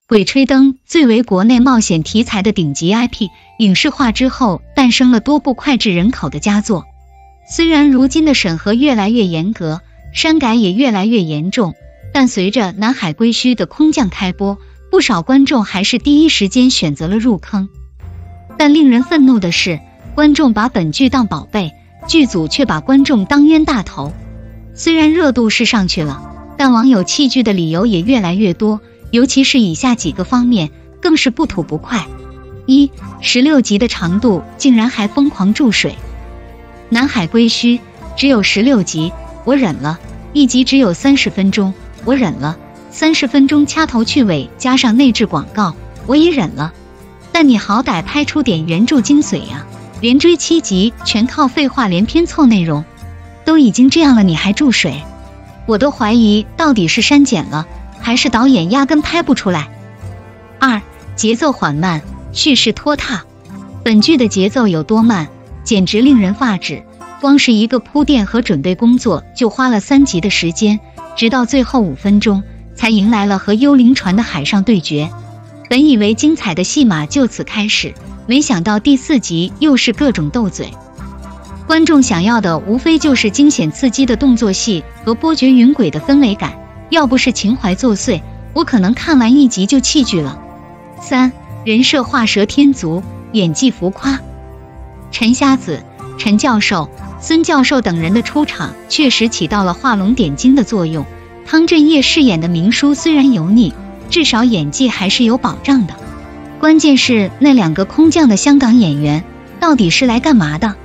鬼吹灯》最为国内冒险题材的顶级 IP， 影视化之后诞生了多部脍炙人口的佳作。虽然如今的审核越来越严格，删改也越来越严重，但随着《南海归墟》的空降开播，不少观众还是第一时间选择了入坑。但令人愤怒的是，观众把本剧当宝贝，剧组却把观众当冤大头。虽然热度是上去了，但网友弃剧的理由也越来越多，尤其是以下几个方面更是不吐不快。一、16集的长度竟然还疯狂注水。南海归墟只有16集，我忍了；一集只有30分钟，我忍了；30分钟掐头去尾加上内置广告，我也忍了。但你好歹拍出点原著精髓呀，连追7集全靠废话连篇凑内容，都已经这样了你还注水，我都怀疑到底是删减了，还是导演压根拍不出来。二、节奏缓慢，叙事拖沓。本剧的节奏有多慢，简直令人发指，光是一个铺垫和准备工作就花了3集的时间，直到最后5分钟才迎来了和幽灵船的海上对决。本以为精彩的戏码就此开始，没想到第4集又是各种斗嘴。观众想要的无非就是惊险刺激的动作戏和波谲云诡的氛围感，要不是情怀作祟，我可能看完1集就弃剧了。3、人设画蛇添足，演技浮夸。陈瞎子、陈教授、孙教授等人的出场确实起到了画龙点睛的作用。汤镇业饰演的明叔虽然油腻，至少演技还是有保障的。关键是那2个空降的香港演员到底是来干嘛的？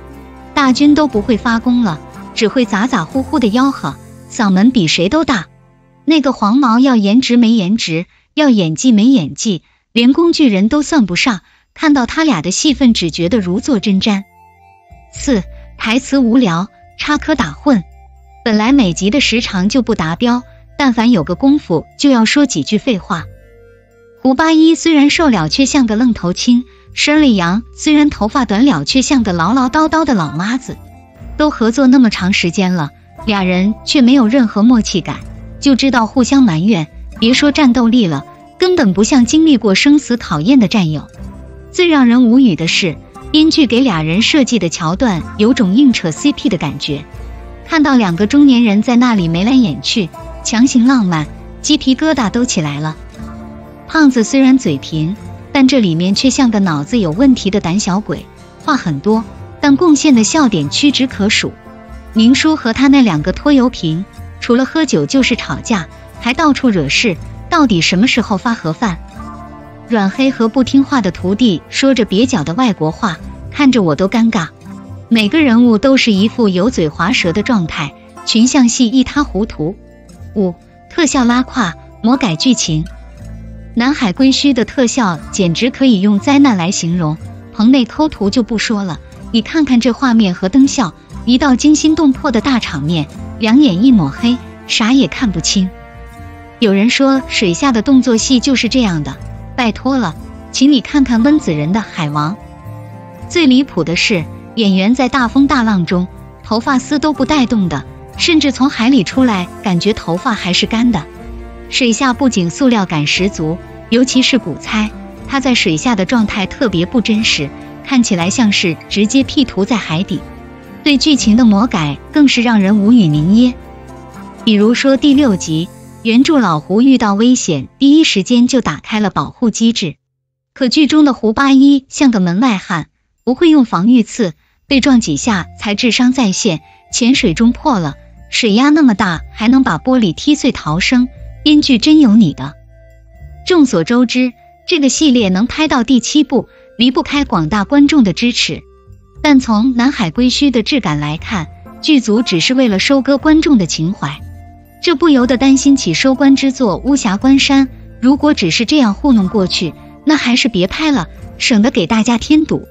大军都不会发功了，只会咋咋呼呼的吆喝，嗓门比谁都大。那个黄毛要颜值没颜值，要演技没演技，连工具人都算不上，看到他俩的戏份只觉得如坐针毡。4、台词无聊，插科打诨。本来每集的时长就不达标，但凡有个功夫就要说几句废话。胡八一虽然瘦了却像个愣头青，Shirley杨虽然头发短了却像个唠唠叨叨的老妈子。都合作那么长时间了，俩人却没有任何默契感，就知道互相埋怨，别说战斗力了，根本不像经历过生死考验的战友。最让人无语的是，编剧给俩人设计的桥段有种硬扯 CP 的感觉，看到2个中年人在那里眉来眼去，强行浪漫，鸡皮疙瘩都起来了。胖子虽然嘴贫，但这里面却像个脑子有问题的胆小鬼，话很多，但贡献的笑点屈指可数。明叔和他那2个拖油瓶，除了喝酒就是吵架，还到处惹事，到底什么时候发盒饭？阮黑和不听话的徒弟说着蹩脚的外国话，看着我都尴尬。每个人物都是一副油嘴滑舌的状态，群像戏一塌糊涂。5、特效拉胯，魔改剧情。南海归墟的特效简直可以用灾难来形容，棚内抠图就不说了，你看看这画面和灯效，一道惊心动魄的大场面，两眼一抹黑，啥也看不清。有人说水下的动作戏就是这样的，拜托了，请你看看温子仁的《海王》。最离谱的是，演员在大风大浪中头发丝都不带动的，甚至从海里出来感觉头发还是干的。水下布景塑料感十足，尤其是古猜，他在水下的状态特别不真实，看起来像是直接 P 图在海底。对剧情的魔改更是让人无语凝噎。比如说第6集，原著老胡遇到危险第一时间就打开了保护机制，可剧中的胡八一像个门外汉，不会用防御刺，被撞几下才智商在线，潜水中破了，水压那么大还能把玻璃踢碎逃生，编剧真有你的。众所周知，这个系列能拍到第7部，离不开广大观众的支持。但从南海归墟的质感来看，剧组只是为了收割观众的情怀，这不由得担心起收官之作巫峡关山，如果只是这样糊弄过去，那还是别拍了，省得给大家添堵。